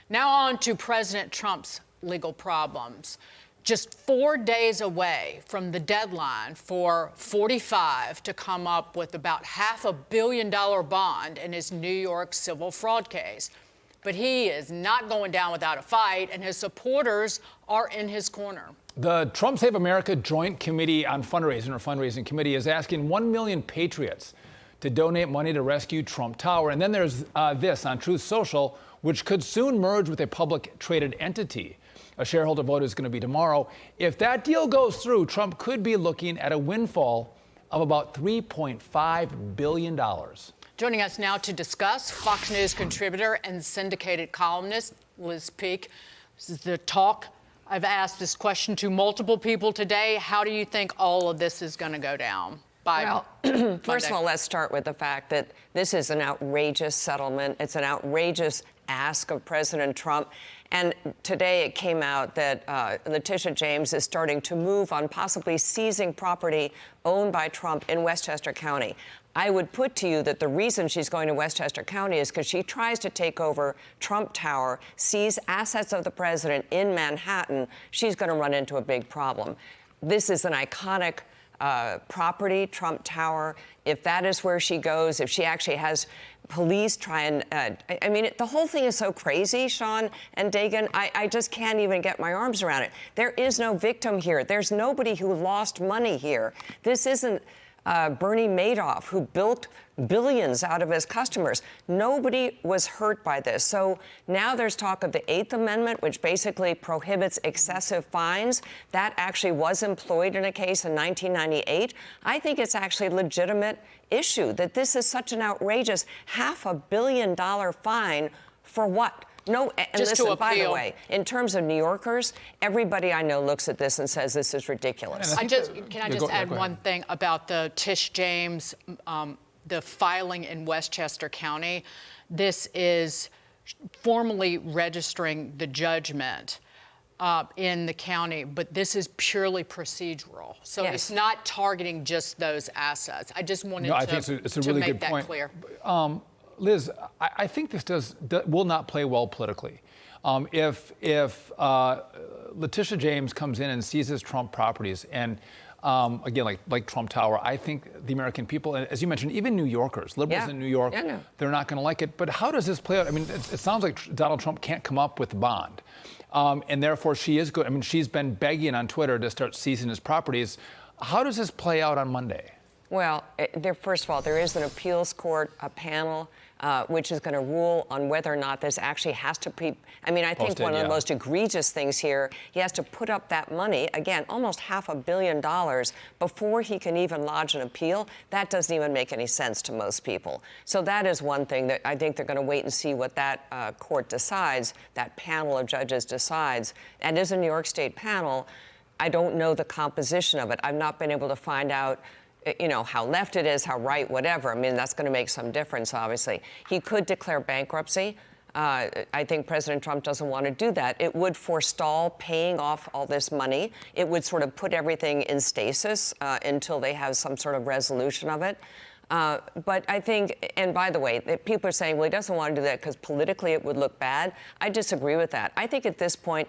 Now on to President Trump's legal problems. Just 4 days away from the deadline for 45 to come up with about $500 million bond in his New York civil fraud case. But he is not going down without a fight, and his supporters are in his corner. The Trump Save America Joint Committee on Fundraising, or Fundraising Committee, is asking 1 million patriots to donate money to rescue Trump Tower. And then there's this on Truth Social, which could soon merge with a public traded entity. A shareholder vote is going to be tomorrow. If that deal goes through, Trump could be looking at a windfall of about $3.5 billion. Joining us now to discuss, Fox News contributor and syndicated columnist Liz Peek. This is The Talk. I've asked this question to multiple people today. How do you think all of this is going to go down? Well, first of all, let's start with the fact that this is an outrageous settlement. It's an outrageous ask of President Trump. And today it came out that Letitia James is starting to move on possibly seizing property owned by Trump in Westchester County. I would put to you that the reason she's going to Westchester County is because she tries to take over Trump Tower, seize assets of the president in Manhattan. She's going to run into a big problem. This is an iconic property, Trump Tower. If that is where she goes, if she actually has police try and, I mean, the whole thing is so crazy, Sean and Dagan, I just can't even get my arms around it. There is no victim here. There's nobody who lost money here. This isn't Bernie Madoff, who built billions out of his customers. Nobody was hurt by this. So now there's talk of the 8th Amendment, which basically prohibits excessive fines. That actually was employed in a case in 1998. I think it's actually a legitimate issue that this is such an outrageous $500 million fine for what? No, and just listen, by the way, in terms of New Yorkers, everybody I know looks at this and says this is ridiculous. Can I just add one thing about the Tish James, the filing in Westchester County? This is formally registering the judgment in the county, but this is purely procedural. So yes. It's not targeting just those assets. I just wanted I think it's a really make good that point. Clear. Liz, I think this will not play well politically. If Letitia James comes in and seizes Trump properties, and again, like Trump Tower, I think the American people, as you mentioned, even New Yorkers, liberals in New York, they're not going to like it. But how does this play out? I mean, it sounds like Donald Trump can't come up with a bond, and therefore she is good. I mean, she's been begging on Twitter to start seizing his properties. How does this play out on Monday? Well, first of all, there is an appeals court, a panel, which is going to rule on whether or not this actually has to be. I mean, I think one of the most egregious things here, he has to put up that money, again, almost $500 million before he can even lodge an appeal. That doesn't even make any sense to most people. So that is one thing that I think they're going to wait and see what that court decides, that panel of judges decides. And as a New York State panel, I don't know the composition of it. I've not been able to find out, you know, how left it is, how right, whatever. I mean, that's going to make some difference, obviously. He could declare bankruptcy. I think President Trump doesn't want to do that. It would forestall paying off all this money. It would sort of put everything in stasis until they have some sort of resolution of it. But I think, and by the way, people are saying, well, he doesn't want to do that because politically it would look bad. I disagree with that. I think at this point,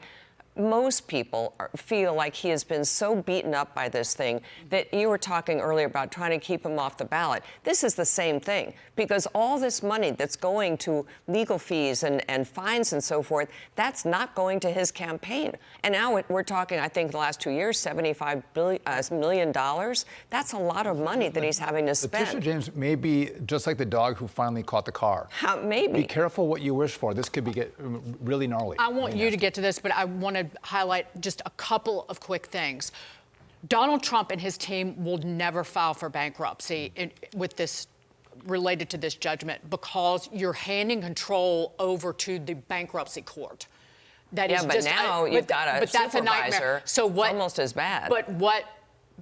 most people feel like he has been so beaten up by this thing that you were talking earlier about trying to keep him off the ballot. This is the same thing, because all this money that's going to legal fees and fines and so forth, that's not going to his campaign. And now we're talking, I think, the last 2 years, $75 million. That's a lot of money that he's having to spend. Letitia James may be just like the dog who finally caught the car. Maybe. Be careful what you wish for. This could get really gnarly. I want you to get to this, but I want to highlight just a couple of quick things. Donald Trump and his team will never file for bankruptcy with this related to this judgment, because you're handing control over to the bankruptcy court. That is but now you've got a supervisor. So what, almost as bad.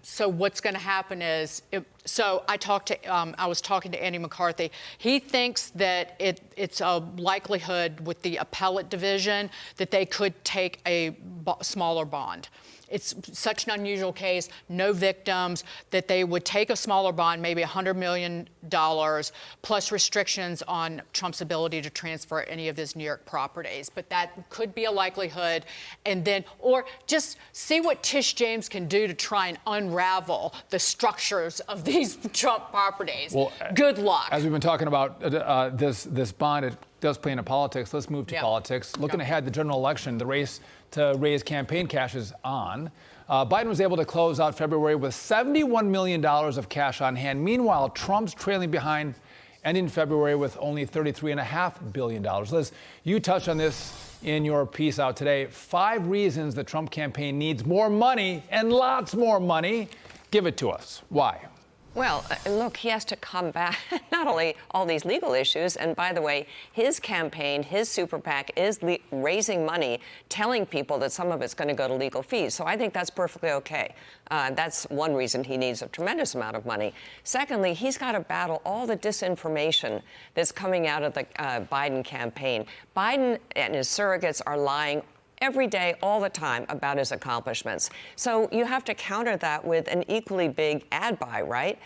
So what's going to happen is So I was talking to Andy McCarthy. He thinks that it's a likelihood with the appellate division that they could take a smaller bond. It's such an unusual case, no victims, that they would take a smaller bond, maybe $100 million, plus restrictions on Trump's ability to transfer any of his New York properties. But that could be a likelihood. And then, or just see what Tish James can do to try and unravel the structures of these Trump properties. Well, good luck. As we've been talking about this bond, it does play into politics. Let's move to politics. Looking ahead, the general election, the race to raise campaign cash is on. Biden was able to close out February with $71 million of cash on hand. Meanwhile, Trump's trailing behind, ending February with only $33.5 billion. Liz, you touched on this in your piece out today. 5 reasons the Trump campaign needs more money, and lots more money. Give it to us. Why? Well, look, he has to combat not only all these legal issues, and by the way, his campaign, his super PAC is raising money, telling people that some of it's going to go to legal fees. So I think that's perfectly okay. That's one reason he needs a tremendous amount of money. Secondly, he's got to battle all the disinformation that's coming out of the Biden campaign. Biden and his surrogates are lying every day, all the time, about his accomplishments. So you have to counter that with an equally big ad buy, right?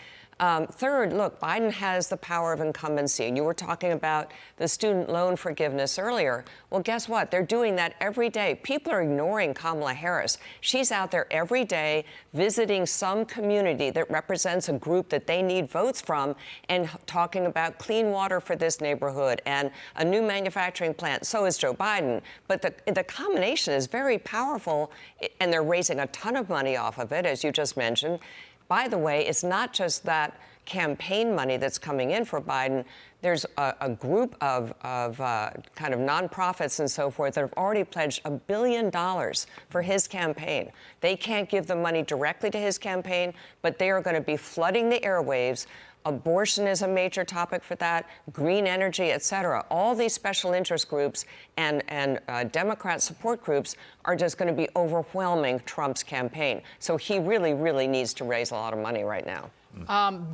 Third, look, Biden has the power of incumbency. You were talking about the student loan forgiveness earlier. Well, guess what? They're doing that every day. People are ignoring Kamala Harris. She's out there every day visiting some community that represents a group that they need votes from and talking about clean water for this neighborhood and a new manufacturing plant. So is Joe Biden. But the combination is very powerful, and they're raising a ton of money off of it, as you just mentioned. By the way, it's not just that campaign money that's coming in for Biden. There's a group of kind of nonprofits and so forth that have already pledged $1 billion for his campaign. They can't give the money directly to his campaign, but they are going to be flooding the airwaves. Abortion is a major topic for that, green energy, et cetera. All these special interest groups and Democrat support groups are just going to be overwhelming Trump's campaign. So he really, really needs to raise a lot of money right now.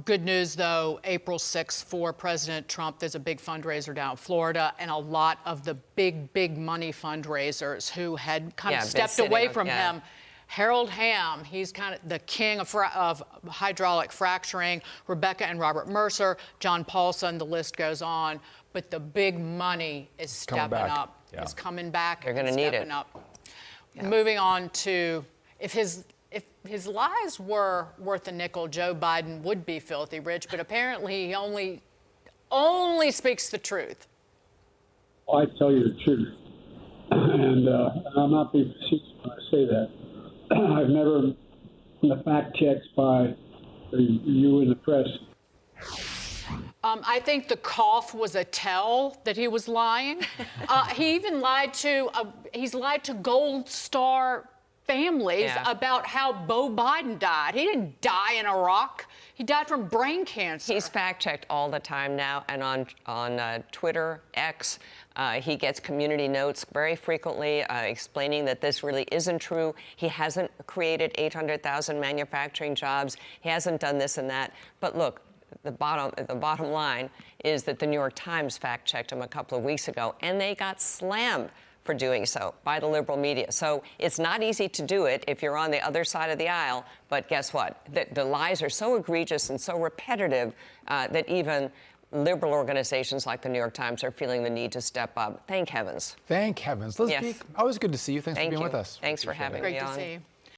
Good news, though, April 6th for President Trump, there's a big fundraiser down in Florida, and a lot of the big money fundraisers who had kind of stepped away from him. Harold Hamm, he's kind of the king of hydraulic fracturing, Rebecca and Robert Mercer, John Paulson, the list goes on. But the big money is stepping up. It's coming back. They're going to need it. Moving on to, if his lies were worth a nickel, Joe Biden would be filthy rich, but apparently he only speaks the truth. Well, I tell you the truth, and I'm not being facetious when I say that. I've never done the fact checks by you and the press. I think the cough was a tell that he was lying. He even lied to Gold Star families about how Beau Biden died. He didn't die in Iraq. He died from brain cancer. He's fact-checked all the time now, and on Twitter, X, he gets community notes very frequently explaining that this really isn't true. He hasn't created 800,000 manufacturing jobs. He hasn't done this and that. But look, the bottom line is that the New York Times fact-checked him a couple of weeks ago, and they got slammed for doing so by the liberal media. So it's not easy to do it if you're on the other side of the aisle, but guess what? The lies are so egregious and so repetitive that even liberal organizations like the New York Times are feeling the need to step up. Thank heavens. Thank heavens. Liz Peek, always good to see you. Thanks for being with us. Thanks for having me on. Great to see you.